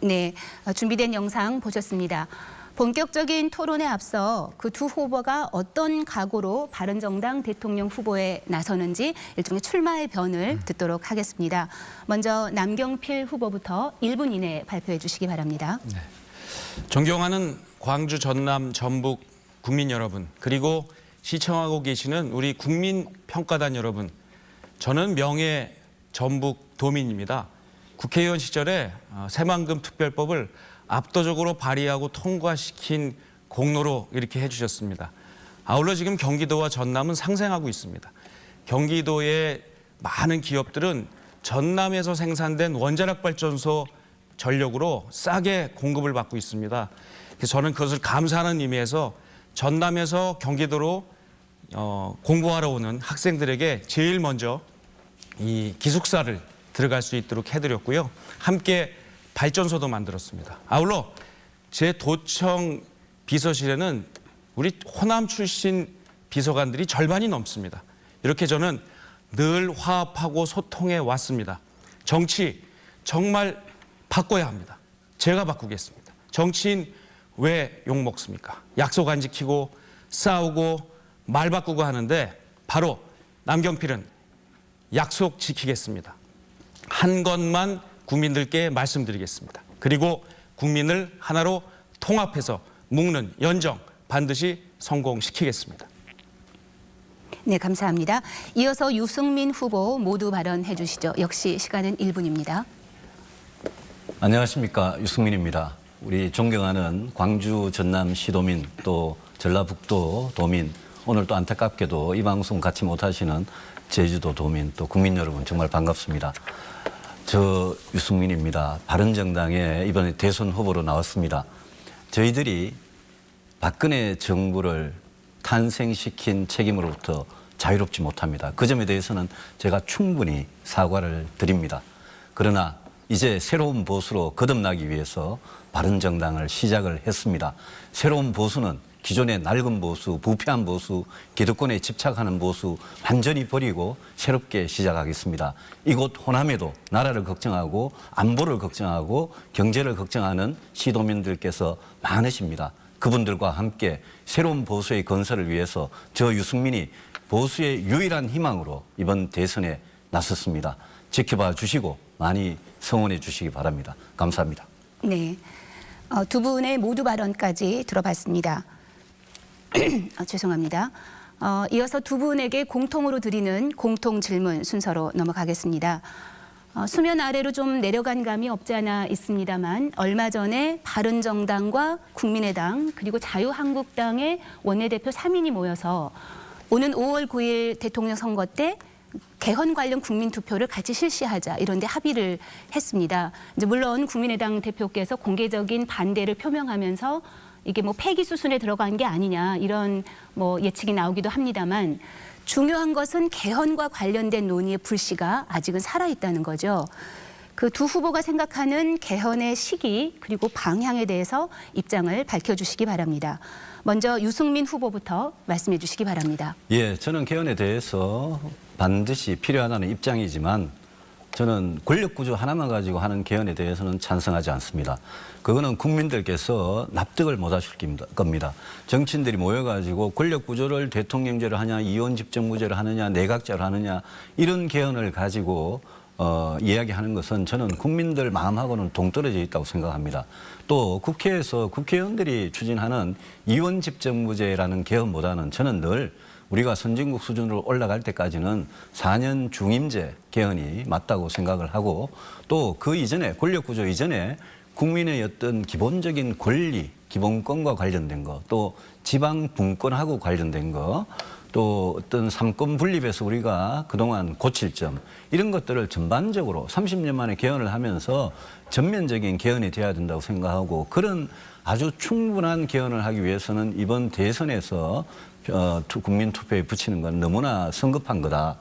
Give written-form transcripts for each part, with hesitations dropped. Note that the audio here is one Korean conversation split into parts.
네, 준비된 영상 보셨습니다. 본격적인 토론에 앞서 그 두 후보가 어떤 각오로 바른정당 대통령 후보에 나서는지 일종의 출마의 변을 듣도록 하겠습니다. 먼저 남경필 후보부터 1분 이내에 발표해 주시기 바랍니다. 네. 존경하는 광주, 전남, 전북 국민 여러분, 그리고 시청하고 계시는 우리 국민평가단 여러분, 저는 명예 전북 도민입니다. 국회의원 시절에 새만금 특별법을 압도적으로 발의하고 통과시킨 공로로 이렇게 해주셨습니다. 아울러 지금 경기도와 전남은 상생하고 있습니다. 경기도의 많은 기업들은 전남에서 생산된 원자력 발전소 전력으로 싸게 공급을 받고 있습니다. 그래서 저는 그것을 감사하는 의미에서 전남에서 경기도로 공부하러 오는 학생들에게 제일 먼저 이 기숙사를 들어갈 수 있도록 해드렸고요. 함께 발전소도 만들었습니다. 아울러 제 도청 비서실에는 우리 호남 출신 비서관들이 절반이 넘습니다. 이렇게 저는 늘 화합하고 소통해 왔습니다. 정치 정말 바꿔야 합니다. 제가 바꾸겠습니다. 정치인 왜 욕먹습니까? 약속 안 지키고 싸우고 말 바꾸고 하는데 바로 남경필은 약속 지키겠습니다. 한 것만 국민들께 말씀드리겠습니다. 그리고 국민을 하나로 통합해서 묶는 연정 반드시 성공시키겠습니다. 네, 감사합니다. 이어서 유승민 후보 모두 발언해 주시죠. 역시 시간은 1분입니다. 안녕하십니까, 유승민입니다. 우리 존경하는 광주, 전남 시도민 또 전라북도 도민, 오늘 또 안타깝게도 이 방송 같이 못하시는 제주도 도민 또 국민 여러분 정말 반갑습니다. 저 유승민입니다. 바른정당에 이번에 대선 후보로 나왔습니다. 저희들이 박근혜 정부를 탄생시킨 책임으로부터 자유롭지 못합니다. 그 점에 대해서는 제가 충분히 사과를 드립니다. 그러나 이제 새로운 보수로 거듭나기 위해서 바른정당을 시작을 했습니다. 새로운 보수는 기존의 낡은 보수, 부패한 보수, 기득권에 집착하는 보수 완전히 버리고 새롭게 시작하겠습니다. 이곳 호남에도 나라를 걱정하고 안보를 걱정하고 경제를 걱정하는 시도민들께서 많으십니다. 그분들과 함께 새로운 보수의 건설을 위해서 저 유승민이 보수의 유일한 희망으로 이번 대선에 나섰습니다. 지켜봐 주시고 많이 성원해 주시기 바랍니다. 감사합니다. 네, 두 분의 모두 발언까지 들어봤습니다. 죄송합니다. 이어서 두 분에게 공통으로 드리는 공통 질문 순서로 넘어가겠습니다. 수면 아래로 좀 내려간 감이 없지 않아 있습니다만 얼마 전에 바른정당과 국민의당 그리고 자유한국당의 원내대표 3인이 모여서 오는 5월 9일 대통령 선거 때 개헌 관련 국민투표를 같이 실시하자 이런 데 합의를 했습니다. 이제 물론 국민의당 대표께서 공개적인 반대를 표명하면서 이게 뭐 폐기 수순에 들어간 게 아니냐 이런 뭐 예측이 나오기도 합니다만 중요한 것은 개헌과 관련된 논의의 불씨가 아직은 살아있다는 거죠. 그 두 후보가 생각하는 개헌의 시기 그리고 방향에 대해서 입장을 밝혀주시기 바랍니다. 먼저 유승민 후보부터 말씀해 주시기 바랍니다. 예, 저는 개헌에 대해서 반드시 필요하다는 입장이지만 저는 권력구조 하나만 가지고 하는 개헌에 대해서는 찬성하지 않습니다. 그거는 국민들께서 납득을 못 하실 겁니다. 정치인들이 모여가지고 권력구조를 대통령제로 하냐, 이원집정부제로 하느냐, 내각제로 하느냐 이런 개헌을 가지고 이야기하는 것은 저는 국민들 마음하고는 동떨어져 있다고 생각합니다. 또 국회에서 국회의원들이 추진하는 이원집정부제라는 개헌보다는 저는 늘 우리가 선진국 수준으로 올라갈 때까지는 4년 중임제 개헌이 맞다고 생각을 하고 또 그 이전에 권력구조 이전에 국민의 어떤 기본적인 권리, 기본권과 관련된 거 또 지방 분권하고 관련된 거 또 어떤 삼권 분립에서 우리가 그동안 고칠 점 이런 것들을 전반적으로 30년 만에 개헌을 하면서 전면적인 개헌이 돼야 된다고 생각하고 그런 아주 충분한 개헌을 하기 위해서는 이번 대선에서 국민투표에 붙이는 건 너무나 성급한 거다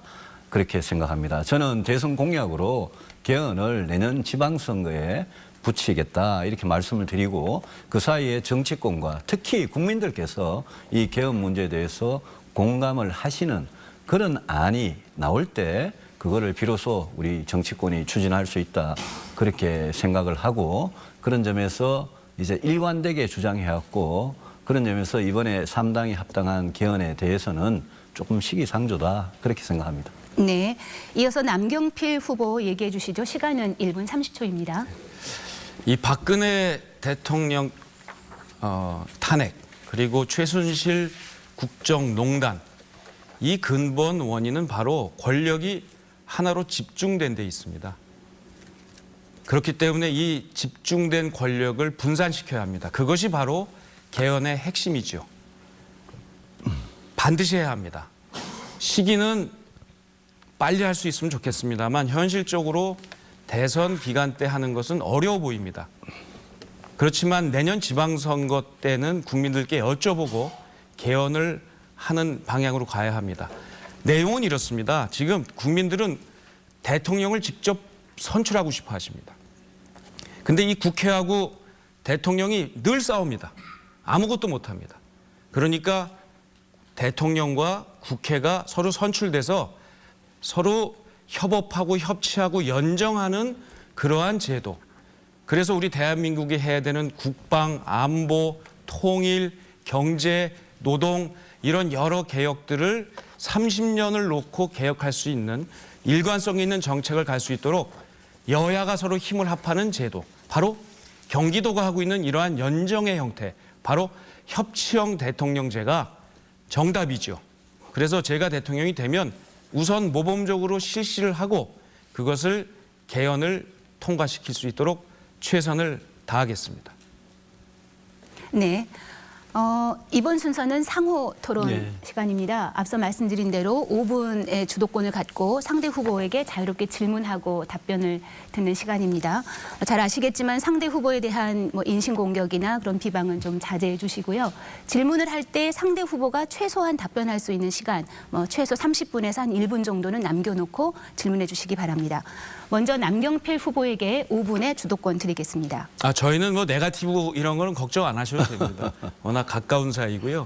그렇게 생각합니다. 저는 대선 공약으로 개헌을 내년 지방선거에 붙이겠다 이렇게 말씀을 드리고 그 사이에 정치권과 특히 국민들께서 이 개헌 문제에 대해서 공감을 하시는 그런 안이 나올 때 그거를 비로소 우리 정치권이 추진할 수 있다 그렇게 생각을 하고 그런 점에서 이제 일관되게 주장해왔고 그런 점에서 이번에 3당이 합당한 개헌에 대해서는 조금 시기상조다 그렇게 생각합니다. 네. 이어서 남경필 후보 얘기해 주시죠. 시간은 1분 30초입니다. 이 박근혜 대통령 탄핵 그리고 최순실 국정농단 이 근본 원인은 바로 권력이 하나로 집중된 데 있습니다. 그렇기 때문에 이 집중된 권력을 분산시켜야 합니다. 그것이 바로 개헌의 핵심이죠. 반드시 해야 합니다. 시기는 빨리 할 수 있으면 좋겠습니다만 현실적으로 대선 기간 때 하는 것은 어려워 보입니다. 그렇지만 내년 지방선거 때는 국민들께 여쭤보고 개헌을 하는 방향으로 가야 합니다. 내용은 이렇습니다. 지금 국민들은 대통령을 직접 선출하고 싶어 하십니다. 근데 이 국회하고 대통령이 늘 싸웁니다. 아무것도 못합니다. 그러니까 대통령과 국회가 서로 선출돼서 서로 협업하고 협치하고 연정하는 그러한 제도. 그래서 우리 대한민국이 해야 되는 국방, 안보, 통일, 경제, 노동 이런 여러 개혁들을 30년을 놓고 개혁할 수 있는 일관성 있는 정책을 갈 수 있도록 여야가 서로 힘을 합하는 제도. 바로 경기도가 하고 있는 이러한 연정의 형태. 바로 협치형 대통령제가 정답이죠. 그래서 제가 대통령이 되면 우선 모범적으로 실시를 하고 그것을 개헌을 통과시킬 수 있도록 최선을 다하겠습니다. 네. 이번 순서는 상호 토론 네. 시간입니다. 앞서 말씀드린 대로 5분의 주도권을 갖고 상대 후보에게 자유롭게 질문하고 답변을 듣는 시간입니다. 잘 아시겠지만 상대 후보에 대한 인신공격이나 그런 비방은 좀 자제해 주시고요. 질문을 할 때 상대 후보가 최소한 답변할 수 있는 시간, 최소 30분에서 한 1분 정도는 남겨놓고 질문해 주시기 바랍니다. 먼저 남경필 후보에게 5분의 주도권 드리겠습니다. 저희는 네거티브 이런 거는 걱정 안 하셔도 됩니다. 워낙 가까운 사이고요.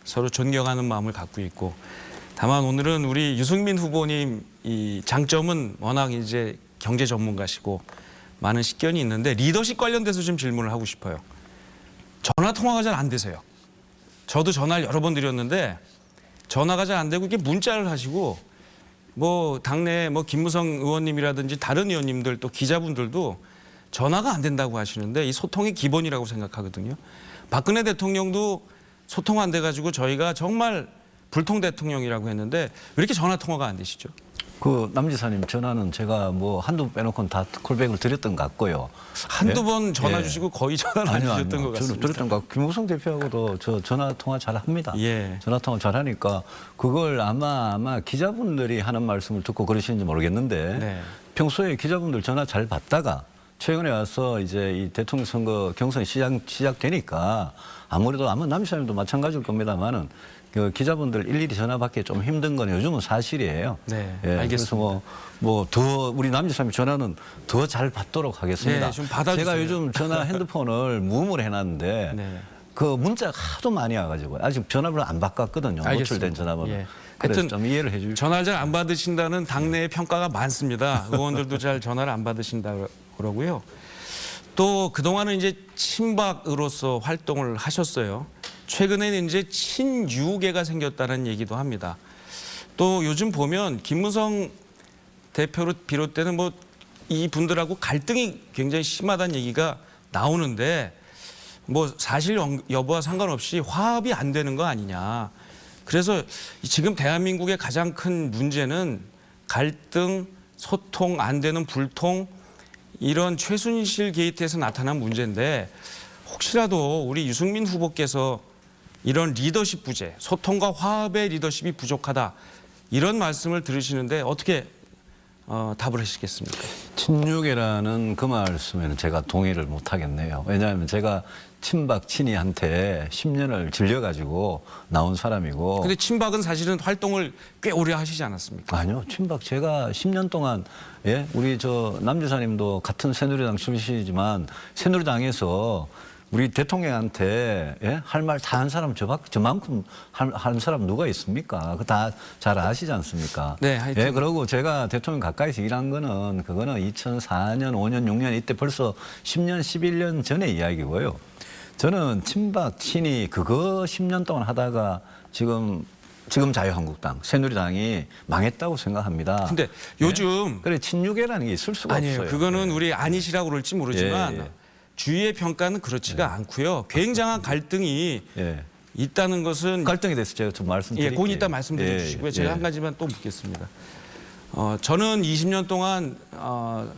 서로 존경하는 마음을 갖고 있고. 다만 오늘은 우리 유승민 후보님 이 장점은 워낙 이제 경제 전문가시고 많은 식견이 있는데 리더십 관련돼서 좀 질문을 하고 싶어요. 전화 통화가 잘 안 되세요. 저도 전화를 여러 번 드렸는데 전화가 잘 안 되고 이게 문자를 하시고 당내 김무성 의원님이라든지 다른 의원님들 또 기자분들도 전화가 안 된다고 하시는데 이 소통의 기본이라고 생각하거든요. 박근혜 대통령도 소통 안 돼가지고 저희가 정말 불통 대통령이라고 했는데 왜 이렇게 전화 통화가 안 되시죠? 그 남지사님 전화는 제가 한두 번 빼놓고는 다 콜백을 드렸던 것 같고요. 한두 예? 번 전화 예. 주시고 거의 전화를 안 주셨던 것 같습니다. 저는 드렸던 것 같고 김무성 대표하고도 저 전화 통화 잘 합니다. 예. 전화 통화 잘 하니까 그걸 아마 기자분들이 하는 말씀을 듣고 그러시는지 모르겠는데 네. 평소에 기자분들 전화 잘 받다가 최근에 와서 이제 이 대통령 선거 경선이 시작되니까 아무래도 아마 남지사님도 마찬가지일 겁니다만은 그 기자분들 일일이 전화 받기 좀 힘든 건 요즘은 사실이에요. 네, 예, 알겠습니다. 그래서 더 우리 남지사님 전화는 더 잘 받도록 하겠습니다. 네, 좀 받아주세요. 제가 요즘 전화 핸드폰을 무음으로 해놨는데 네. 그 문자가 하도 많이 와가지고 아직 전화번호 안 바꿨거든요. 알겠습니다. 노출된 전화번호. 예. 그래서 하여튼 좀 이해를 해주십시오. 전화를 잘 안 받으신다는 당내의 평가가 많습니다. 의원들도 잘 전화를 안 받으신다 그러고요. 또 그동안은 이제 친박으로서 활동을 하셨어요. 최근에는 이제 친유계가 생겼다는 얘기도 합니다. 또 요즘 보면 김무성 대표로 비롯되는 이 분들하고 갈등이 굉장히 심하다는 얘기가 나오는데 사실 여부와 상관없이 화합이 안 되는 거 아니냐. 그래서 지금 대한민국의 가장 큰 문제는 갈등, 소통 안 되는 불통 이런 최순실 게이트에서 나타난 문제인데 혹시라도 우리 유승민 후보께서 이런 리더십 부재, 소통과 화합의 리더십이 부족하다 이런 말씀을 들으시는데 어떻게 답을 하시겠습니까? 친유계라는 그 말씀에는 제가 동의를 못 하겠네요. 왜냐하면 제가 친박 친이한테 10년을 질려가지고 나온 사람이고. 근데 친박은 사실은 활동을 꽤 오래 하시지 않았습니까? 아니요, 친박 제가 10년 동안 우리 남지사님도 같은 새누리당 출신이지만 새누리당에서 우리 대통령한테 예? 할 말 다 한 사람 저만큼 한 사람 누가 있습니까? 그 다 잘 아시지 않습니까? 네, 하여튼. 예, 그리고 제가 대통령 가까이서 일한 거는 그거는 2004년, 5년, 6년 이때 벌써 10년, 11년 전의 이야기고요. 저는 친박, 친이 그거 10년 동안 하다가 지금 자유한국당, 새누리당이 망했다고 생각합니다. 근데 요즘 그래 친유계라는 게 있을 수가 아니에요. 없어요. 그거는 우리 아니시라고 그럴지 모르지만 예. 주위의 평가는 그렇지가 않고요. 굉장한 갈등이 예. 있다는 것은 갈등에 대해서 제가 좀 예, 말씀드릴게요. 그건 이따 말씀드려 예, 주시고요. 예. 제가 한 가지만 또 묻겠습니다. 저는 20년 동안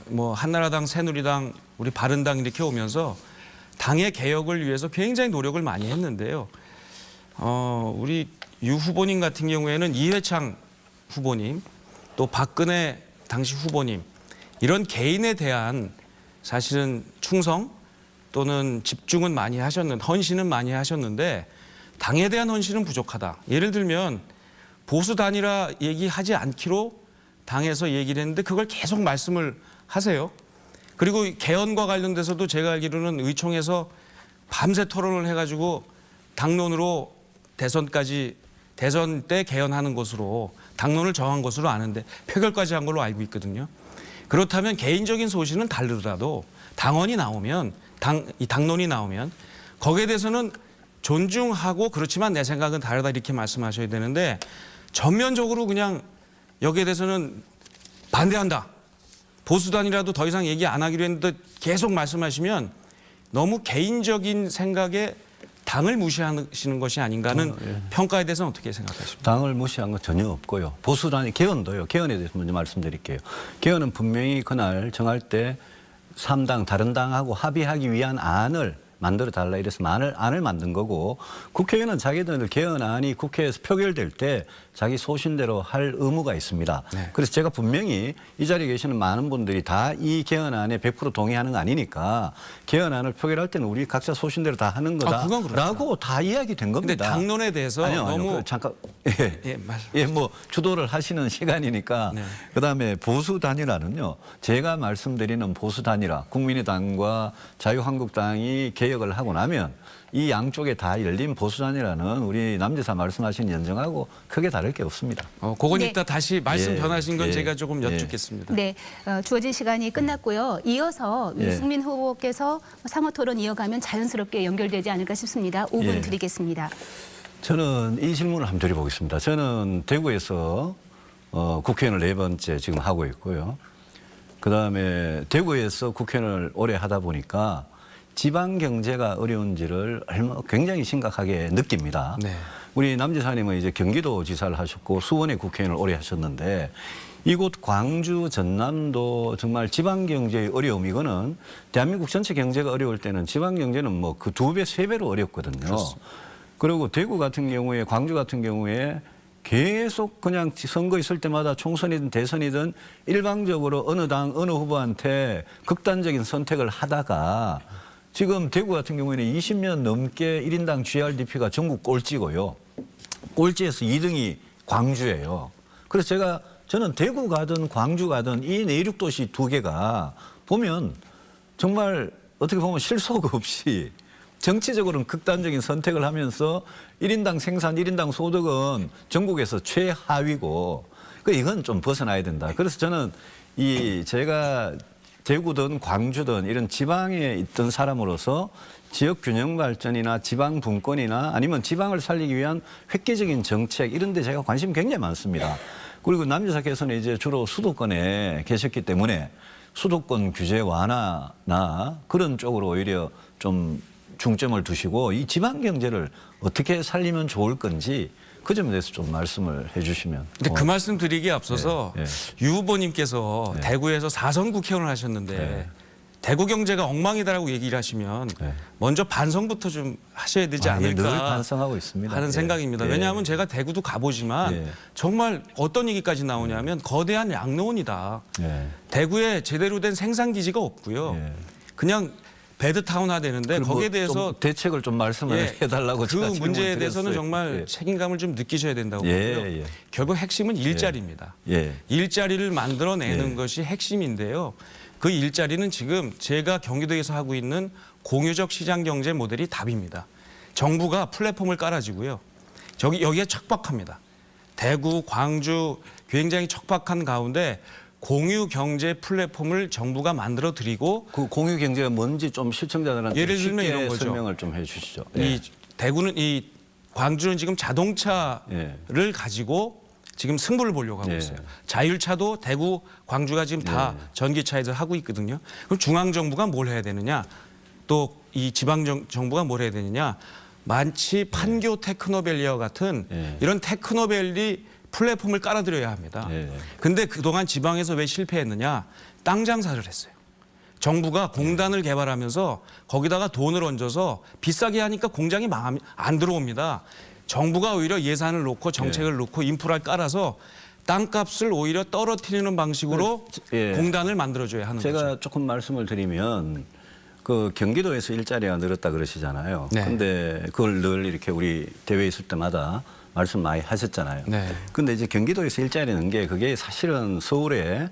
뭐 한나라당, 새누리당, 우리 바른당 이렇게 오면서 당의 개혁을 위해서 굉장히 노력을 많이 했는데요. 우리 유 후보님 같은 경우에는 이회창 후보님, 또 박근혜 당시 후보님 이런 개인에 대한 사실은 충성 또는 집중은 많이 하셨는데 헌신은 많이 하셨는데 당에 대한 헌신은 부족하다. 예를 들면 보수 단일화 얘기하지 않기로 당에서 얘기를 했는데 그걸 계속 말씀을 하세요. 그리고 개헌과 관련돼서도 제가 알기로는 의총에서 밤새 토론을 해가지고 당론으로 대선 때 개헌하는 것으로 당론을 정한 것으로 아는데 표결까지 한 걸로 알고 있거든요. 그렇다면 개인적인 소신은 다르더라도 당원이 나오면 이 당론이 나오면 거기에 대해서는 존중하고 그렇지만 내 생각은 다르다 이렇게 말씀하셔야 되는데 전면적으로 그냥 여기에 대해서는 반대한다. 보수단이라도 더 이상 얘기 안 하기로 했는데 계속 말씀하시면 너무 개인적인 생각에 당을 무시하시는 것이 아닌가는 평가에 대해서는 어떻게 생각하십니까? 당을 무시한 건 전혀 없고요. 보수단이 개헌도요. 개헌에 대해서 먼저 말씀드릴게요. 개헌은 분명히 그날 정할 때 3당 다른 당하고 합의하기 위한 안을 만들어 달라 이래서 안을 만든 거고 국회의원은 자기들 개헌안이 국회에서 표결될 때 자기 소신대로 할 의무가 있습니다. 네. 그래서 제가 분명히 이 자리에 계시는 많은 분들이 다 이 개헌안에 100% 동의하는 거 아니니까 개헌안을 표결할 때는 우리 각자 소신대로 다 하는 그건 그렇죠. 거다라고 다 이야기된 겁니다. 근데 당론에 대해서 아니요, 너무 잠깐 말씀. 주도를 하시는 시간이니까 네. 그다음에 보수 단일화는요. 제가 말씀드리는 보수 단일화 국민의당과 자유한국당이 개혁을 하고 나면 이 양쪽에 다 열린 보수 단일화는 우리 남지사 말씀하신 연정하고 크게 다를 게 없습니다. 그건 네. 이따 다시 말씀 예, 변하신 건 예, 제가 조금 예. 여쭙겠습니다. 네, 주어진 시간이 끝났고요. 이어서 예. 유승민 후보께서 상호 토론 이어가면 자연스럽게 연결되지 않을까 싶습니다. 5분 예. 드리겠습니다. 저는 이 질문을 한번 드려보겠습니다. 저는 대구에서 국회의원을 4번째 지금 하고 있고요. 그다음에 대구에서 국회의원을 오래 하다 보니까 지방 경제가 어려운지를 굉장히 심각하게 느낍니다. 네. 우리 남지사님은 이제 경기도지사를 하셨고 수원의 국회의원을 오래 하셨는데 이곳 광주, 전남도 정말 지방 경제의 어려움 이거는 대한민국 전체 경제가 어려울 때는 지방 경제는 뭐 그 2배, 3배로 어렵거든요. 그렇습니다. 그리고 대구 같은 경우에 광주 같은 경우에 계속 그냥 선거 있을 때마다 총선이든 대선이든 일방적으로 어느 당 어느 후보한테 극단적인 선택을 하다가 지금 대구 같은 경우에는 20년 넘게 1인당 GRDP가 전국 꼴찌고요. 꼴찌에서 2등이 광주예요. 그래서 저는 대구 가든 광주 가든 이 내륙도시 2개가 보면 정말 어떻게 보면 실속 없이 정치적으로는 극단적인 선택을 하면서 1인당 생산, 1인당 소득은 전국에서 최하위고 이건 좀 벗어나야 된다. 그래서 저는 제가 대구든 광주든 이런 지방에 있던 사람으로서 지역 균형 발전이나 지방 분권이나 아니면 지방을 살리기 위한 획기적인 정책 이런 데 제가 관심이 굉장히 많습니다. 그리고 남지사께서는 이제 주로 수도권에 계셨기 때문에 수도권 규제 완화나 그런 쪽으로 오히려 좀 중점을 두시고 이 지방 경제를 어떻게 살리면 좋을 건지 그 점에 대해서 좀 말씀을 해 주시면. 근데 그 말씀 드리기에 앞서서 예, 예. 유 후보님께서 네. 대구에서 4선 국회의원을 하셨는데 네. 대구 경제가 엉망이다라고 얘기를 하시면 네. 먼저 반성부터 좀 하셔야 되지 예, 않을까 늘 반성하고 있습니다. 하는 예. 생각입니다. 예. 왜냐하면 제가 대구도 가보지만 예. 정말 어떤 얘기까지 나오냐면 거대한 양로원이다. 예. 대구에 제대로 된 생산기지가 없고요. 예. 그냥 배드타운화 되는데 그리고 거기에 좀 대해서 대책을 좀 말씀을 예, 해달라고 그 제가 문제에 질문을 대해서는 드렸어요. 정말 예. 책임감을 좀 느끼셔야 된다고 예, 보고요. 예. 결국 핵심은 일자리입니다. 예. 일자리를 만들어내는 예. 것이 핵심인데요. 그 일자리는 지금 제가 경기도에서 하고 있는 공유적 시장 경제 모델이 답입니다. 정부가 플랫폼을 깔아주고요. 여기에 척박합니다. 대구, 광주 굉장히 척박한 가운데 공유 경제 플랫폼을 정부가 만들어 드리고 그 공유 경제가 뭔지 좀 시청자들한테 예를 들면 쉽게 이런 거죠. 설명을 좀 해주시죠. 이 광주는 지금 자동차를 가지고 지금 승부를 보려고 하고 예. 있어요. 자율차도 대구, 광주가 지금 다 전기차에서 하고 있거든요. 그럼 중앙 정부가 뭘 해야 되느냐? 또 이 지방 정부가 뭘 해야 되느냐? 마치 판교 테크노밸리와 같은 이런 테크노밸리 플랫폼을 깔아드려야 합니다. 근데 그동안 지방에서 왜 실패했느냐? 땅 장사를 했어요. 정부가 공단을 개발하면서 거기다가 돈을 얹어서 비싸게 하니까 공장이 안 들어옵니다. 정부가 오히려 예산을 놓고 정책을 놓고 인프라를 깔아서 땅값을 오히려 떨어뜨리는 방식으로 공단을 만들어줘야 하는 제가 거죠. 조금 말씀을 드리면 그 경기도에서 일자리가 늘었다 그러시잖아요. 네. 근데 그걸 늘 이렇게 우리 대회 있을 때마다 말씀 많이 하셨잖아요. 네. 근데 이제 경기도에서 일자리 는 게 그게 사실은 서울에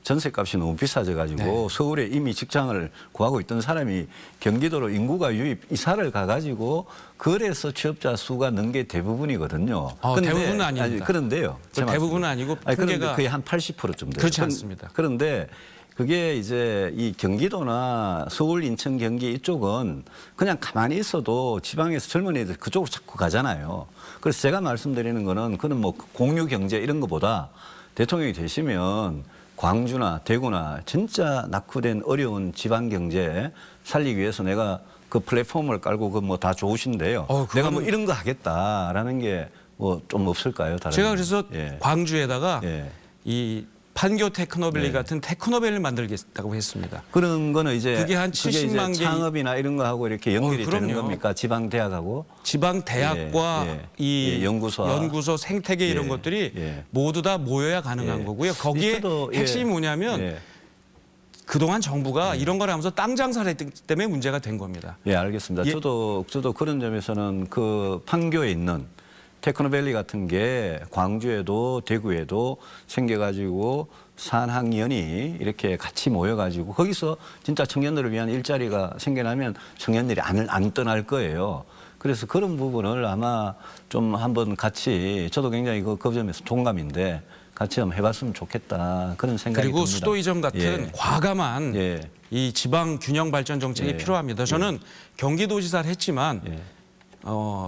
전세값이 너무 비싸져 가지고 서울에 이미 직장을 구하고 있던 사람이 경기도로 인구가 유입 이사를 가가지고 그래서 취업자 수가 는 게 대부분이거든요. 대부분은 아닙니다. 그런데요. 대부분은 아니고 그런데 통계가 거의 한 80%좀 돼요. 그렇지 않습니다. 그런데 그게 이제 이 경기도나 서울, 인천, 경기 이쪽은 그냥 가만히 있어도 지방에서 젊은 애들 그쪽으로 자꾸 가잖아요. 그래서 제가 말씀드리는 거는 그는 뭐 공유 경제 이런 것보다 대통령이 되시면 광주나 대구나 진짜 낙후된 어려운 지방 경제 살리기 위해서 내가 그 플랫폼을 깔고 그 뭐 다 좋으신데요. 내가 뭐 이런 거 하겠다라는 게 뭐 좀 없을까요? 다른 제가 그래서 광주에다가 이 판교 테크노밸리 같은 테크노밸리를 만들겠다고 했습니다. 그런 거는 이제 그게 한 70만 개 창업이나 이런 거 하고 이렇게 연결이 되는 겁니까? 지방 대학하고 지방 대학과 이 연구소 생태계 이런 것들이 모두 다 모여야 가능한 거고요. 거기에 핵심이 뭐냐면 그동안 정부가 이런 걸 하면서 땅 장사를 했기 때문에 문제가 된 겁니다. 예, 알겠습니다. 저도 그런 점에서는 그 판교에 있는 테크노밸리 같은 게 광주에도 대구에도 생겨가지고 산학연이 이렇게 같이 모여가지고 거기서 진짜 청년들을 위한 일자리가 생겨나면 청년들이 안 떠날 거예요. 그래서 그런 부분을 아마 좀 한번 같이 저도 굉장히 그 점에서 동감인데 같이 한번 해봤으면 좋겠다 그런 생각이 그리고 듭니다. 수도 이전 같은 과감한 이 지방 균형 발전 정책이 필요합니다. 저는 경기도지사를 했지만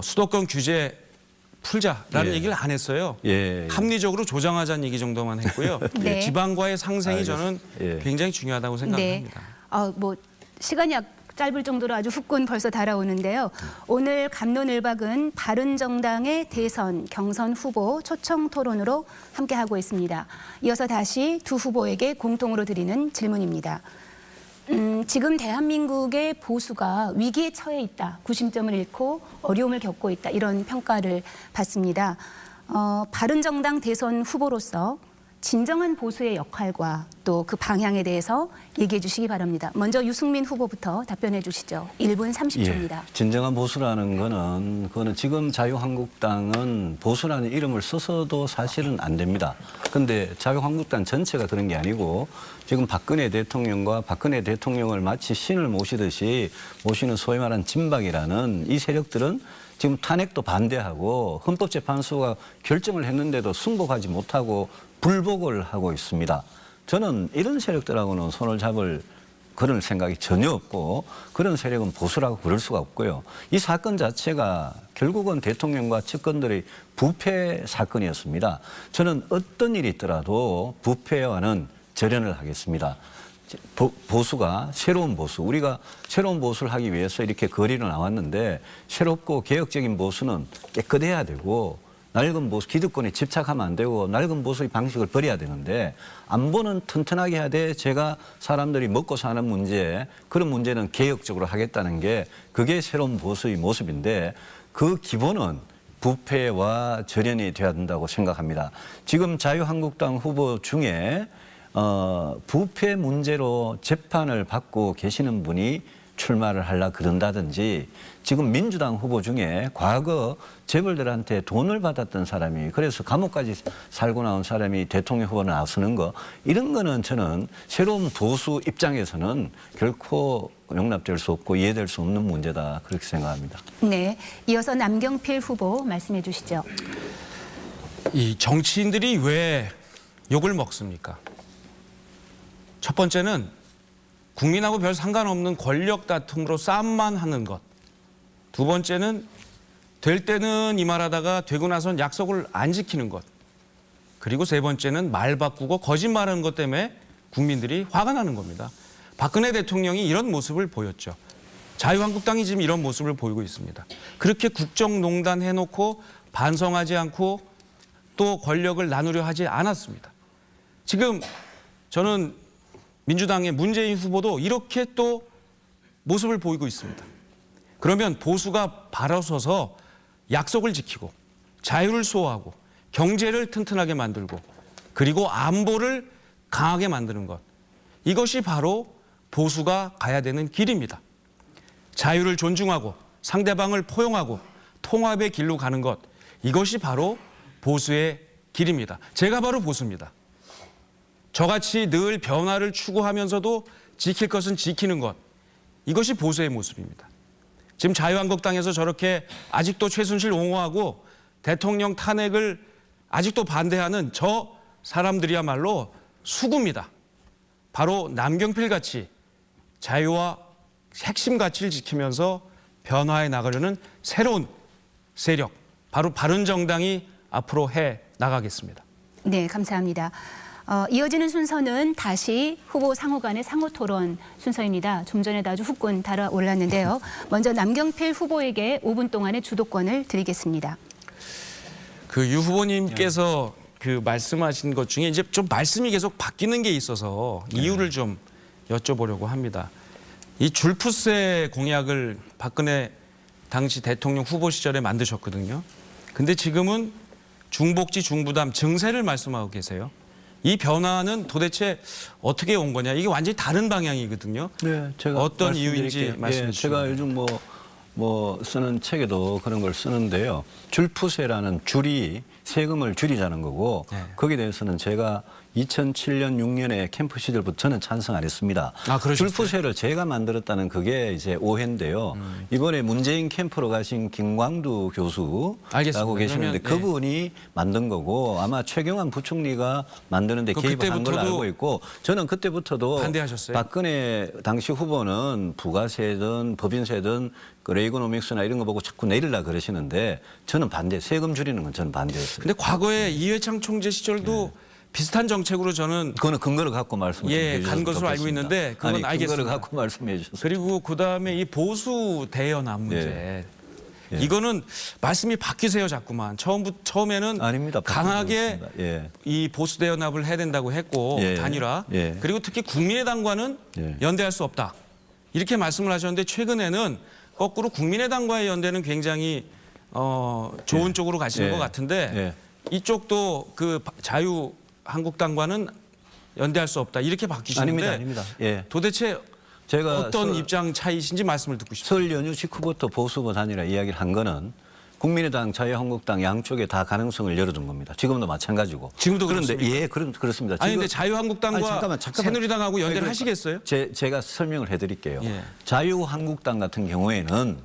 수도권 규제 풀자라는 얘기를 안 했어요. 합리적으로 조정하자는 얘기 정도만 했고요. 네. 지방과의 상생이 저는 굉장히 중요하다고 생각합니다. 뭐 시간이 짧을 정도로 아주 후끈 벌써 달아오는데요. 오늘 갑론을박은 바른정당의 대선, 경선 후보 초청 토론으로 함께하고 있습니다. 이어서 다시 두 후보에게 공통으로 드리는 질문입니다. 지금 대한민국의 보수가 위기에 처해 있다. 구심점을 잃고 어려움을 겪고 있다. 이런 평가를 받습니다. 바른정당 대선 후보로서 진정한 보수의 역할과 또 그 방향에 대해서 얘기해 주시기 바랍니다. 먼저 유승민 후보부터 답변해 주시죠. 1분 30초입니다. 진정한 보수라는 그거는 지금 자유한국당은 보수라는 이름을 써서도 사실은 안 됩니다. 그런데 자유한국당 전체가 그런 게 아니고 지금 박근혜 대통령과 박근혜 대통령을 마치 신을 모시듯이 모시는 소위 말하는 진박이라는 이 세력들은 지금 탄핵도 반대하고 헌법재판소가 결정을 했는데도 승복하지 못하고 불복을 하고 있습니다. 저는 이런 세력들하고는 손을 잡을 그런 생각이 전혀 없고 그런 세력은 보수라고 부를 수가 없고요. 이 사건 자체가 결국은 대통령과 측근들의 부패 사건이었습니다. 저는 어떤 일이 있더라도 부패와는 절연을 하겠습니다. 보수가 새로운 보수, 우리가 새로운 보수를 하기 위해서 이렇게 거리로 나왔는데 새롭고 개혁적인 보수는 깨끗해야 되고 낡은 보수, 기득권에 집착하면 안 되고 낡은 보수의 방식을 버려야 되는데 안보는 튼튼하게 해야 돼. 제가 사람들이 먹고 사는 문제, 그런 문제는 개혁적으로 하겠다는 게 그게 새로운 보수의 모습인데 그 기본은 부패와 절연이 돼야 된다고 생각합니다. 지금 자유한국당 후보 중에 부패 문제로 재판을 받고 계시는 분이 출마를 하려 그런다든지 지금 민주당 후보 중에 과거 재벌들한테 돈을 받았던 사람이 그래서 감옥까지 살고 나온 사람이 대통령 후보로 나서는 거 이런 거는 저는 새로운 보수 입장에서는 결코 용납될 수 없고 이해될 수 없는 문제다 그렇게 생각합니다. 네, 이어서 남경필 후보 말씀해 주시죠. 이 정치인들이 왜 욕을 먹습니까? 첫 번째는 국민하고 별 상관없는 권력 다툼으로 싸움만 하는 것. 두 번째는 될 때는 이 말하다가 되고 나선 약속을 안 지키는 것. 그리고 세 번째는 말 바꾸고 거짓말하는 것 때문에 국민들이 화가 나는 겁니다. 박근혜 대통령이 이런 모습을 보였죠. 자유한국당이 지금 이런 모습을 보이고 있습니다. 그렇게 국정농단 해놓고 반성하지 않고 또 권력을 나누려 하지 않았습니다. 지금 저는 민주당의 문재인 후보도 이렇게 또 모습을 보이고 있습니다. 그러면 보수가 바로 서서 약속을 지키고 자유를 수호하고 경제를 튼튼하게 만들고 그리고 안보를 강하게 만드는 것. 이것이 바로 보수가 가야 되는 길입니다. 자유를 존중하고 상대방을 포용하고 통합의 길로 가는 것. 이것이 바로 보수의 길입니다. 제가 바로 보수입니다. 저같이 늘 변화를 추구하면서도 지킬 것은 지키는 것. 이것이 보수의 모습입니다. 지금 자유한국당에서 저렇게 아직도 최순실 옹호하고 대통령 탄핵을 아직도 반대하는 저 사람들이야말로 수구입니다. 바로 남경필 같이 자유와 핵심 가치를 지키면서 변화해 나가려는 새로운 세력, 바로 바른정당이 앞으로 해 나가겠습니다. 네, 감사합니다. 이어지는 순서는 다시 후보 상호 간의 상호 토론 순서입니다. 좀 전에도 아주 후끈 달아올랐는데요. 먼저 남경필 후보에게 5분 동안의 주도권을 드리겠습니다. 그 유 후보님께서 그 말씀하신 것 중에 이제 좀 말씀이 계속 바뀌는 게 있어서 이유를 좀 여쭤보려고 합니다. 이 줄푸세 공약을 박근혜 당시 대통령 후보 시절에 만드셨거든요. 근데 지금은 중복지 중부담 증세를 말씀하고 계세요. 이 변화는 도대체 어떻게 온 거냐? 이게 완전히 다른 방향이거든요. 네, 제가 어떤 이유인지 말씀해 주시면. 제가 요즘 뭐 쓰는 책에도 그런 걸 쓰는데요. 줄푸세라는 줄이 세금을 줄이자는 거고 네. 거기에 대해서는 제가 2007년 6년에 캠프 시절부터 저는 찬성 안 했습니다. 아, 그러셨어요? 줄푸세를 제가 만들었다는 그게 이제 오해인데요. 이번에 문재인 캠프로 가신 김광두 교수라고 알겠습니다. 계시는데 그러면, 그분이 만든 거고 아마 최경환 부총리가 만드는데 개입을 한 걸로 알고 있고 저는 그때부터도 반대하셨어요? 박근혜 당시 후보는 부가세든 법인세든 그 레이거노믹스나 이런 거 보고 자꾸 내리려 그러시는데 저는 반대, 세금 줄이는 건 저는 반대했어요. 근데 과거에 이회창 총재 시절도 비슷한 정책으로 저는 그거는 근거를 갖고 말씀해 주셔서 간 것으로 알고 좋겠습니다. 있는데 그건 아니, 알겠습니다. 근거를 갖고 말씀해 주셔서. 그리고 그다음에 이 보수 대연합 문제. 예. 이거는 말씀이 바뀌세요 자꾸만. 처음에는 아닙니다. 강하게 바뀌고 있습니다. 예. 이 보수 대연합을 해야 된다고 했고 예. 단일화. 예. 그리고 특히 국민의당과는 예. 연대할 수 없다. 이렇게 말씀을 하셨는데 최근에는 거꾸로 국민의당과의 연대는 굉장히 좋은 쪽으로 가시는 예. 것 같은데 예. 이쪽도 그 자유한국당과는 연대할 수 없다. 이렇게 바뀌시는데 아닙니다. 예. 도대체 제가 어떤 입장 차이신지 말씀을 듣고 싶습니다. 설 연휴 직후부터 보수보 단일화 이야기를 한 거는 국민의당, 자유한국당 양쪽에 다 가능성을 열어둔 겁니다. 지금도 마찬가지고. 지금도 그런데 그렇습니까? 예, 그렇습니다. 아니 지금- 근데 자유한국당과 아니, 잠깐만. 새누리당하고 연대를 아니, 하시겠어요? 제가 설명을 해드릴게요. 예. 자유한국당 같은 경우에는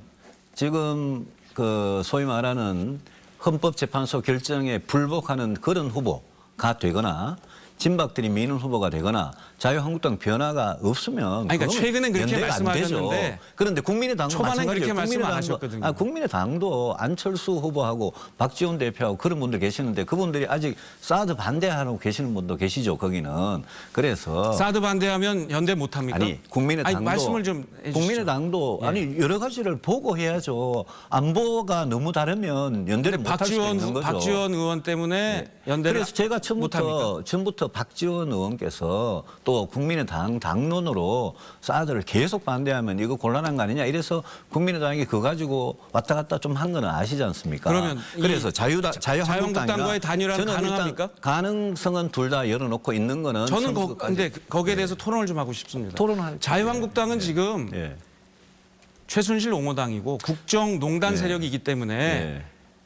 지금 그 소위 말하는 헌법재판소 결정에 불복하는 그런 후보가 되거나 진박들이 미는 후보가 되거나 자유한국당 변화가 없으면 그러니까 그거는 최근엔 그렇게 연대가 안 말씀하셨는데 되죠. 그런데 국민의당도 초반엔 마찬가지예요. 그렇게 말씀 안 국민의당도- 하셨거든요. 국민의당도 안철수 후보하고 박지원 대표하고 그런 분들 계시는데 그분들이 아직 사드 반대하고 계시는 분도 계시죠. 거기는. 그래서 사드 반대하면 연대 못 합니까? 아니 국민의당도 아니, 말씀을 좀 해주시죠. 국민의당도 예. 아니 여러 가지를 보고 해야죠. 안보가 너무 다르면 연대를 못 할 수도 있는 거죠. 박지원 의원 때문에 연대를 그래서 제가 못 합니까? 전부터 박지원 의원께서 또 국민의당 당론으로 사드를 계속 반대하면 이거 곤란한 거 아니냐 이래서 국민의당이 그거 가지고 왔다 갔다 좀 한 거는 아시지 않습니까? 그러면 그래서 자유한국당과의 단일화는 저는 일단 가능합니까? 가능성은 둘 다 열어놓고 있는 거는 저는 선거까지. 근데 거기에 대해서 토론을 좀 하고 싶습니다. 토론할- 자유한국당은 지금 예. 최순실 옹호당이고 국정농단 네. 세력이기 때문에 예.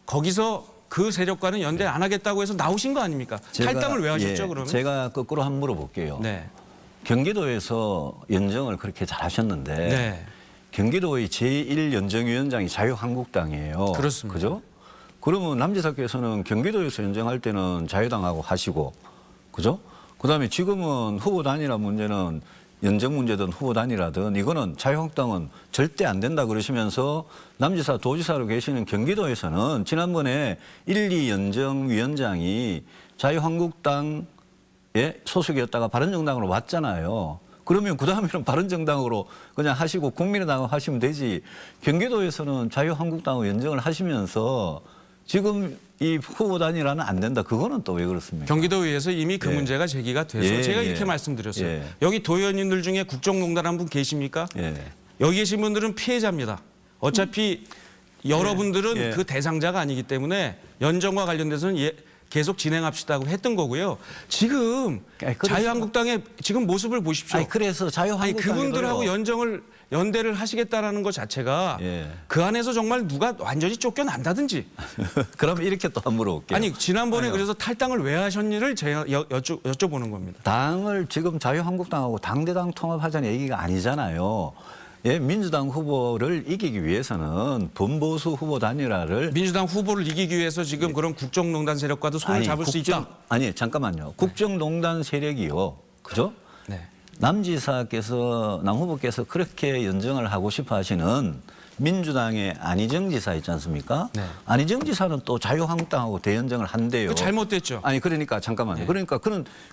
거기서 그 세력과는 연대 안 하겠다고 해서 나오신 거 아닙니까? 탈당을 왜 하셨죠, 그러면? 제가 거꾸로 한번 물어볼게요. 네. 경기도에서 연정을 그렇게 잘 하셨는데 네. 경기도의 제1연정위원장이 자유한국당이에요. 그렇습니다. 그죠? 그러면 남지사께서는 경기도에서 연정할 때는 자유당하고 하시고, 그죠? 그다음에 지금은 후보 단일화 문제는 연정 문제든 후보 단일화든 이거는 자유한국당은 절대 안 된다 그러시면서 남지사 도지사로 계시는 경기도에서는 지난번에 1, 2 연정위원장이 자유한국당의 소속이었다가 바른정당으로 왔잖아요. 그러면 그다음에는 바른정당으로 그냥 하시고 국민의당으로 하시면 되지. 경기도에서는 자유한국당으로 연정을 하시면서 지금 이 후보 단일화는 안 된다. 그거는 또 왜 그렇습니까? 경기도의회에서 이미 그 예. 문제가 제기가 돼서 예, 제가 예. 이렇게 말씀드렸어요. 예. 여기 도의원님들 중에 국정농단 한 분 계십니까? 예. 여기 계신 분들은 피해자입니다. 어차피 여러분들은 예. 그 대상자가 아니기 때문에 연정과 관련돼서는 계속 진행합시다고 했던 거고요. 지금 아니, 그래서- 자유한국당의 지금 모습을 보십시오. 아니 그래서 아니 자유한국당이 그분들하고 연대를 하시겠다라는 것 자체가 예. 그 안에서 정말 누가 완전히 쫓겨난다든지 그럼 이렇게 또 한번 물어볼게요. 아니 지난번에 아니요. 그래서 탈당을 왜 하셨니를 제가 여쭤보는 겁니다. 당을 지금 자유한국당하고 당대당 통합하자는 얘기가 아니잖아요. 예, 민주당 후보를 이기기 위해서는 범보수 후보 단일화를 민주당 후보를 이기기 위해서 지금 그런 국정농단 세력과도 손을 잡을 수 있다. 아니 잠깐만요. 국정농단 세력이요. 그죠? 네. 남 후보께서 그렇게 연정을 하고 싶어 하시는 민주당의 안희정 지사 있지 않습니까? 네. 안희정 지사는 또 자유한국당하고 대연정을 한대요. 그 잘못됐죠. 아니 그러니까 잠깐만요. 네. 그러니까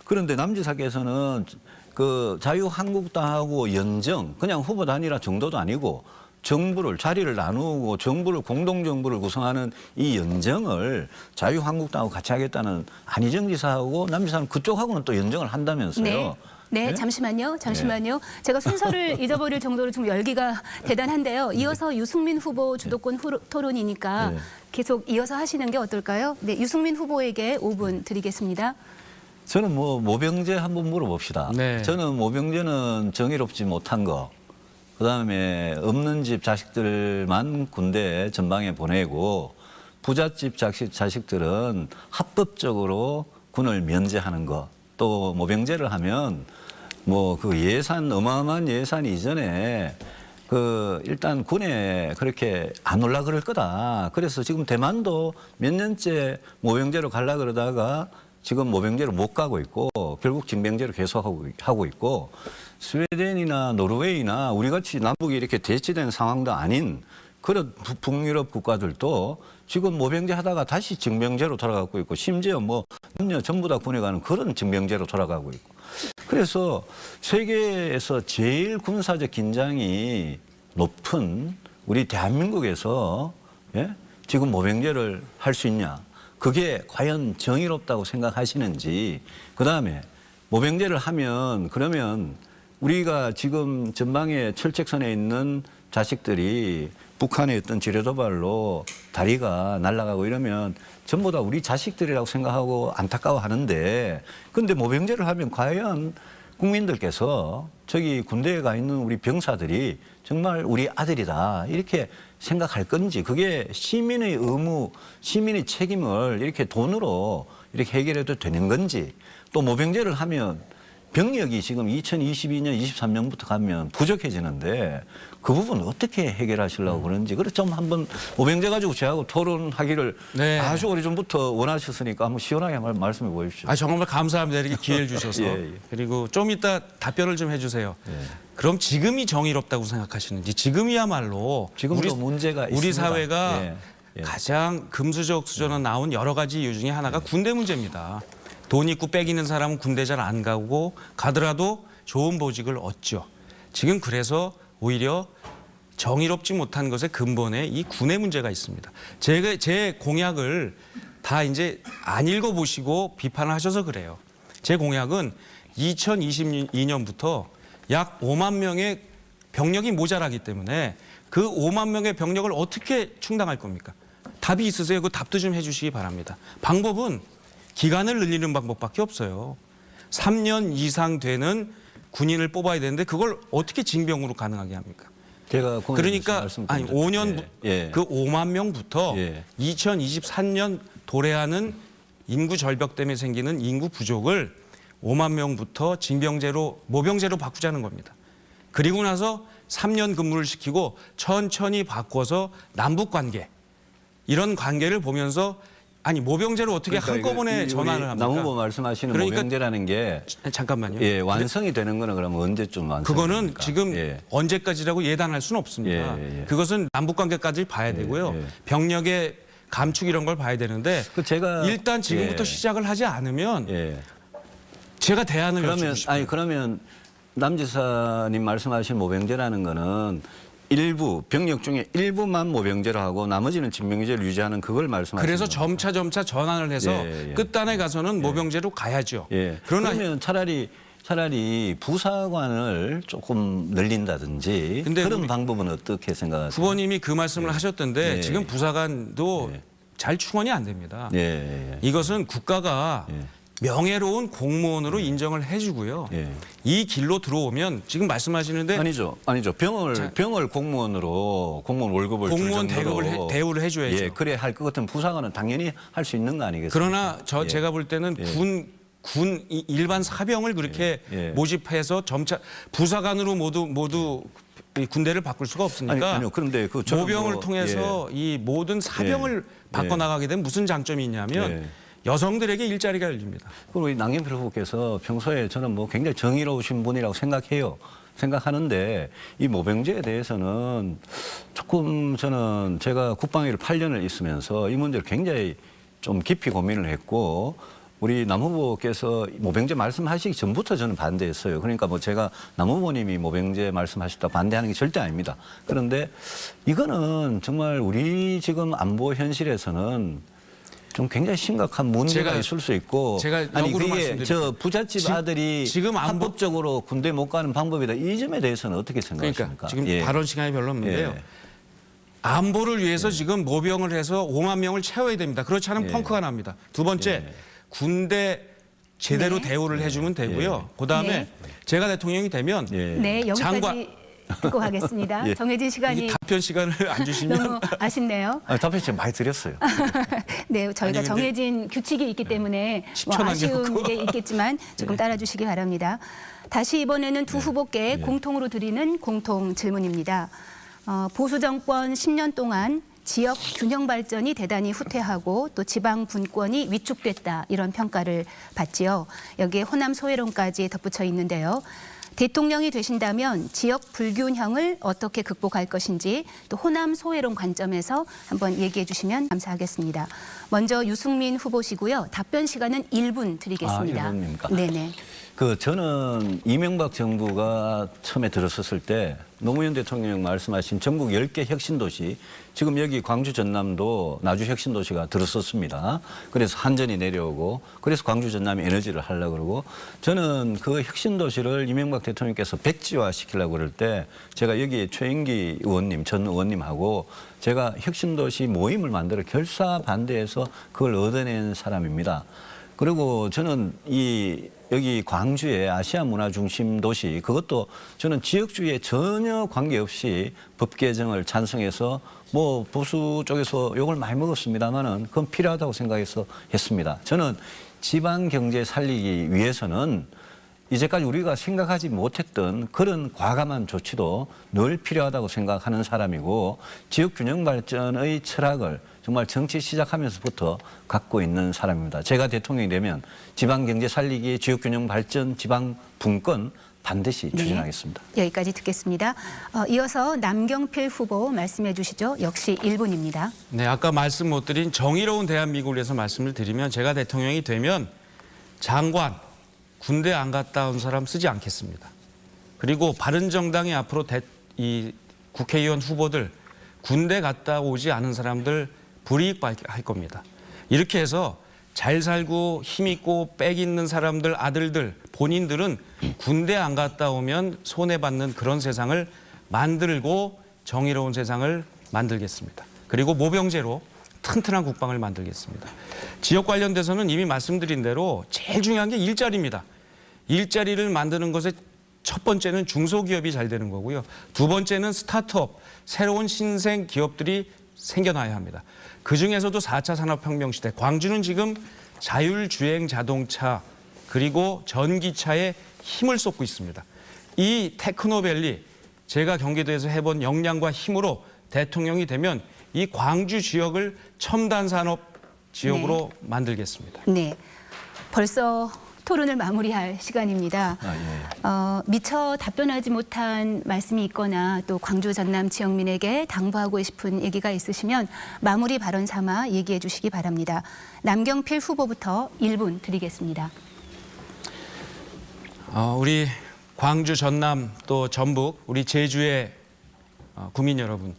그런데 남 지사께서는 그 자유한국당하고 연정 그냥 후보 단일화 정도도 아니고 정부를 자리를 나누고 정부를 공동정부를 구성하는 이 연정을 자유한국당하고 같이 하겠다는 안희정 지사하고 남 지사는 그쪽하고는 또 연정을 한다면서요. 네. 네, 네? 잠시만요. 제가 순서를 잊어버릴 정도로 좀 열기가 대단한데요. 이어서 유승민 후보 주도권 토론이니까 네. 계속 이어서 하시는 게 어떨까요? 네, 유승민 후보에게 5분 드리겠습니다. 저는 뭐 모병제 한번 물어봅시다. 네. 저는 모병제는 정의롭지 못한 거. 그다음에 없는 집 자식들만 군대 전방에 보내고 부잣집 자식들은 합법적으로 군을 면제하는 거. 또 모병제를 하면 뭐 그 예산 어마어마한 예산 이전에 그 일단 군에 그렇게 안 올라 그럴 거다. 그래서 지금 대만도 몇 년째 모병제로 갈라 그러다가 지금 모병제로 못 가고 있고 결국 징병제로 계속 하고 있고 스웨덴이나 노르웨이나 우리같이 남북이 이렇게 대치된 상황도 아닌 그런 북유럽 국가들도 지금 모병제 하다가 다시 징병제로 돌아가고 있고 심지어 뭐 남녀 전부 다 군에 가는 그런 징병제로 돌아가고 있고 그래서 세계에서 제일 군사적 긴장이 높은 우리 대한민국에서 예? 지금 모병제를 할 수 있냐 그게 과연 정의롭다고 생각하시는지 그다음에 모병제를 하면 그러면 우리가 지금 전방에 철책선에 있는 자식들이 북한의 어떤 지뢰 도발로 다리가 날아가고 이러면 전부 다 우리 자식들이라고 생각하고 안타까워하는데 근데 모병제를 하면 과연 국민들께서 저기 군대에 가 있는 우리 병사들이 정말 우리 아들이다 이렇게 생각할 건지 그게 시민의 의무, 시민의 책임을 이렇게 돈으로 이렇게 해결해도 되는 건지 또 모병제를 하면 병력이 지금 2022년, 23년부터 가면 부족해지는데 그 부분 어떻게 해결하시려고 그러는지 그래서 좀 한번 모병제 가지고 저하고 토론하기를 네. 아주 오래전부터 원하셨으니까 한번 시원하게 말씀해 보십시오. 아 정말 감사합니다. 이렇게 기회를 주셔서. 예, 예. 그리고 좀 이따 답변을 좀 해주세요. 그럼 지금이 정의롭다고 생각하시는지 지금이야말로 지금도 문제가 우리 있습니다. 사회가 예, 예. 가장 금수저 수저로 나온 여러 가지 이유 중에 하나가 군대 문제입니다. 돈 있고 빽 있는 사람은 군대 잘 안 가고 가더라도 좋은 보직을 얻죠. 지금 그래서 오히려 정의롭지 못한 것의 근본에 이 군의 문제가 있습니다. 제 공약을 다 이제 안 읽어보시고 비판을 하셔서 그래요. 제 공약은 2022년부터 약 5만 명의 병력이 모자라기 때문에 그 5만 명의 병력을 어떻게 충당할 겁니까? 답이 있으세요? 그 답도 좀 해주시기 바랍니다. 방법은 기간을 늘리는 방법밖에 없어요. 3년 이상 되는 군인을 뽑아야 되는데 그걸 어떻게 징병으로 가능하게 합니까? 제가 그러니까 아니 5년 그 5만 명부터 예. 2023년 도래하는 인구 절벽 때문에 생기는 인구 부족을 5만 명부터 징병제로 모병제로 바꾸자는 겁니다. 그리고 나서 3년 근무를 시키고 천천히 바꿔서 남북 관계 이런 관계를 보면서 아니 모병제로 어떻게 한꺼번에 전환을 합니까? 남 후보 말씀하시는 그러니까 모병제라는 게 잠깐만요. 예, 완성이 되는 거는 그러면 언제쯤 완성이 그거는 됩니까? 지금 예. 언제까지라고 예단할 수는 없습니다. 예. 그것은 남북 관계까지 봐야 되고요. 예. 병력의 감축 이런 걸 봐야 되는데 그 제가 일단 지금부터 예. 시작을 하지 않으면 예. 제가 대안을 그러면 여쭙고 싶어요. 그러면 남 지사님 말씀하신 모병제라는 거는 일부 병력 중에 일부만 모병제로 하고 나머지는 진병제를 유지하는 그걸 말씀하시는 그래서 거죠? 점차 전환을 해서 예. 끝단에 가서는 모병제로 가야죠. 예. 그러나 그러면 차라리 부사관을 조금 늘린다든지 근데 그런 우리 방법은 어떻게 생각하세요? 후보님이 그 말씀을 하셨던데 예. 지금 부사관도 예. 잘 충원이 안 됩니다. 예. 이것은 국가가 예. 명예로운 공무원으로 인정을 해주고요. 예. 이 길로 들어오면 지금 말씀하시는데 아니죠. 병을 공무원 월급을 줄 공무원 정도로 대우를 해줘야죠. 예, 그래 할 것 같은 부사관은 당연히 할 수 있는 거 아니겠습니까? 그러나 예. 제가 볼 때는 군 일반 사병을 그렇게 예. 모집해서 점차 부사관으로 모두 이 군대를 바꿀 수가 없으니까 아니요. 그런데 그 저는 모병을 뭐, 통해서 이 모든 사병을 바꿔나가게 되면 무슨 장점이 있냐면 예. 여성들에게 일자리가 열립니다. 그리고 이 남경필 후보께서 평소에 저는 뭐 굉장히 정의로우신 분이라고 생각하는데 이 모병제에 대해서는 조금 저는 제가 국방위를 8년을 있으면서 이 문제를 굉장히 좀 깊이 고민을 했고 우리 남 후보께서 모병제 말씀하시기 전부터 저는 반대했어요. 그러니까 뭐 제가 남 후보님이 모병제 말씀하셨다 반대하는 게 절대 아닙니다. 그런데 이거는 정말 우리 지금 안보 현실에서는 좀 굉장히 심각한 문제가 있을 수 있고 제가 아니 역으로 그게 말씀드릴게요. 저 부잣집 아들이 지금 합법적으로 군대 못 가는 방법이다. 이 점에 대해서는 어떻게 생각하십니까? 그러니까 지금 예. 발언 시간이 별로 없는데요. 예. 안보를 위해서 지금 모병을 해서 5만 명을 채워야 됩니다. 그렇지 않으면 예. 펑크가 납니다. 두 번째, 군대 제대로 네. 대우를 해주면 되고요. 그다음에 네. 제가 대통령이 되면 예. 네, 여기까지 장관. 듣고 가겠습니다. 예. 정해진 시간이 이 답변 시간을 안 주시면 너무 아쉽네요. 답변 제가 많이 드렸어요. 네, 저희가 아니, 근데 정해진 규칙이 있기 때문에 뭐 10초 아쉬운 남겨놓고. 게 있겠지만 조금 따라주시기 바랍니다. 다시 이번에는 두 후보께 공통으로 드리는 공통 질문입니다. 보수 정권 10년 동안 지역 균형 발전이 대단히 후퇴하고 또 지방 분권이 위축됐다 이런 평가를 받지요. 여기에 호남 소외론까지 덧붙여 있는데요. 대통령이 되신다면 지역 불균형을 어떻게 극복할 것인지 또 호남 소외론 관점에서 한번 얘기해 주시면 감사하겠습니다. 먼저 유승민 후보시고요. 답변 시간은 1분 드리겠습니다. 1분입니까? 네네. 저는 이명박 정부가 처음에 들어섰을 때 노무현 대통령 말씀하신 전국 10개 혁신도시, 지금 여기 광주 전남도 나주 혁신도시가 들어섰습니다. 그래서 한전이 내려오고 그래서 광주 전남이 에너지를 하려고 그러고 저는 그 혁신도시를 이명박 대통령께서 백지화 시키려고 그럴 때 제가 여기 최인기 의원님, 전 의원님하고 제가 혁신도시 모임을 만들어 결사 반대해서 그걸 얻어낸 사람입니다. 그리고 저는 여기 광주의 아시아 문화 중심 도시, 그것도 저는 지역주의에 전혀 관계없이 법 개정을 찬성해서 뭐 보수 쪽에서 욕을 많이 먹었습니다만은 그건 필요하다고 생각해서 했습니다. 저는 지방 경제 살리기 위해서는 이제까지 우리가 생각하지 못했던 그런 과감한 조치도 늘 필요하다고 생각하는 사람이고 지역 균형 발전의 철학을 정말 정치 시작하면서부터 갖고 있는 사람입니다. 제가 대통령이 되면 지방 경제 살리기, 지역 균형 발전, 지방 분권 반드시 추진하겠습니다. 네, 여기까지 듣겠습니다. 이어서 남경필 후보 말씀해 주시죠. 역시 1분입니다. 네, 아까 말씀 못 드린 정의로운 대한민국을 위해서 말씀을 드리면 제가 대통령이 되면 장관, 군대 안 갔다 온 사람 쓰지 않겠습니다. 그리고 바른정당이 앞으로 이 국회의원 후보들 군대 갔다 오지 않은 사람들 불이익할 겁니다. 이렇게 해서 잘 살고 힘 있고 빽 있는 사람들, 아들들, 본인들은 군대 안 갔다 오면 손해받는 그런 세상을 만들고 정의로운 세상을 만들겠습니다. 그리고 모병제로 튼튼한 국방을 만들겠습니다. 지역 관련돼서는 이미 말씀드린 대로 제일 중요한 게 일자리입니다. 일자리를 만드는 것에 첫 번째는 중소기업이 잘 되는 거고요. 두 번째는 스타트업, 새로운 신생 기업들이 생겨나야 합니다. 그중에서도 4차 산업혁명 시대, 광주는 지금 자율주행 자동차 그리고 전기차에 힘을 쏟고 있습니다. 이 테크노밸리, 제가 경기도에서 해본 역량과 힘으로 대통령이 되면 이 광주 지역을 첨단 산업 지역으로 만들겠습니다. 네, 벌써 토론을 마무리할 시간입니다. 미처 답변하지 못한 말씀이 있거나 또 광주 전남 지역민에게 당부하고 싶은 얘기가 있으시면 마무리 발언 삼아 얘기해 주시기 바랍니다. 남경필 후보부터 1분 드리겠습니다. 우리 광주, 전남, 또 전북, 우리 제주의 국민 여러분,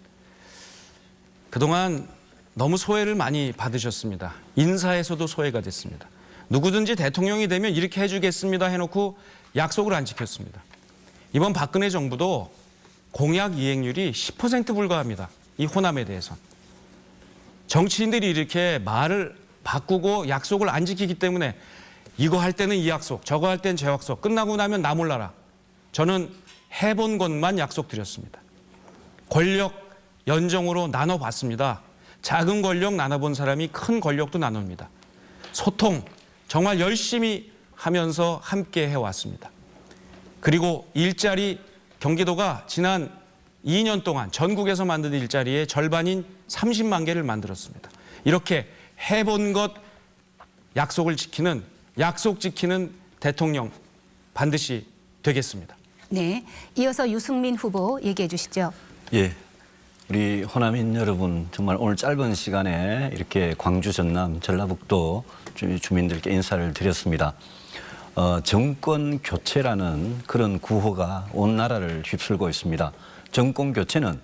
그동안 너무 소외를 많이 받으셨습니다. 인사에서도 소외가 됐습니다. 누구든지 대통령이 되면 이렇게 해주겠습니다 해놓고 약속을 안 지켰습니다. 이번 박근혜 정부도 공약 이행률이 10% 불과합니다. 이 호남에 대해서. 정치인들이 이렇게 말을 바꾸고 약속을 안 지키기 때문에 이거 할 때는 이 약속, 저거 할 때는 저 약속, 끝나고 나면 나 몰라라. 저는 해본 것만 약속드렸습니다. 권력 연정으로 나눠봤습니다. 작은 권력 나눠본 사람이 큰 권력도 나눕니다. 소통 정말 열심히 하면서 함께 해왔습니다. 그리고 일자리, 경기도가 지난 2년 동안 전국에서 만든 일자리의 절반인 30만 개를 만들었습니다. 이렇게 해본 것 약속 지키는 대통령 반드시 되겠습니다. 네, 이어서 유승민 후보 얘기해 주시죠. 예, 우리 호남인 여러분, 정말 오늘 짧은 시간에 이렇게 광주, 전남, 전라북도 주민들께 인사를 드렸습니다. 정권 교체라는 그런 구호가 온 나라를 휩쓸고 있습니다. 정권 교체는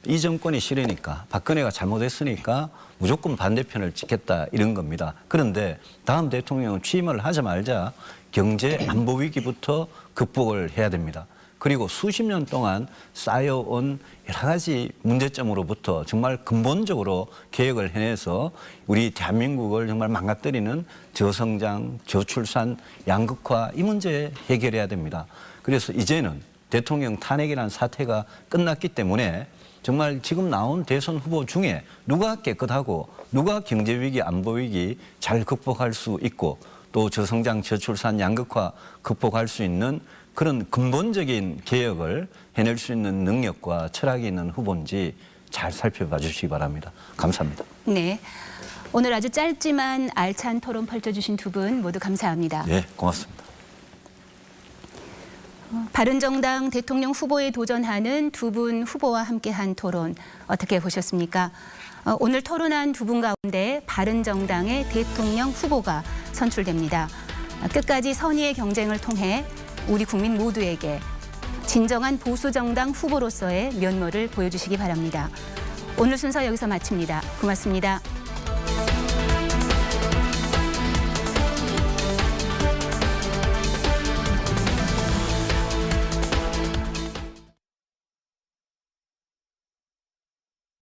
이 정권이 싫으니까, 박근혜가 잘못했으니까 무조건 반대편을 찍겠다 이런 겁니다. 그런데 다음 대통령은 취임을 하자마자 경제 안보 위기부터 극복을 해야 됩니다. 그리고 수십 년 동안 쌓여온 여러 가지 문제점으로부터 정말 근본적으로 개혁을 해내서 우리 대한민국을 정말 망가뜨리는 저성장, 저출산, 양극화 이 문제 해결해야 됩니다. 그래서 이제는 대통령 탄핵이라는 사태가 끝났기 때문에 정말 지금 나온 대선 후보 중에 누가 깨끗하고 누가 경제위기, 안보위기 잘 극복할 수 있고 또 저성장, 저출산, 양극화 극복할 수 있는 그런 근본적인 개혁을 해낼 수 있는 능력과 철학이 있는 후보인지 잘 살펴봐 주시기 바랍니다. 감사합니다. 네, 오늘 아주 짧지만 알찬 토론 펼쳐주신 두 분 모두 감사합니다. 예, 고맙습니다. 바른정당 대통령 후보에 도전하는 두 분 후보와 함께한 토론 어떻게 보셨습니까? 오늘 토론한 두 분 가운데 바른정당의 대통령 후보가 선출됩니다. 끝까지 선의의 경쟁을 통해 우리 국민 모두에게 진정한 보수정당 후보로서의 면모를 보여주시기 바랍니다. 오늘 순서 여기서 마칩니다. 고맙습니다.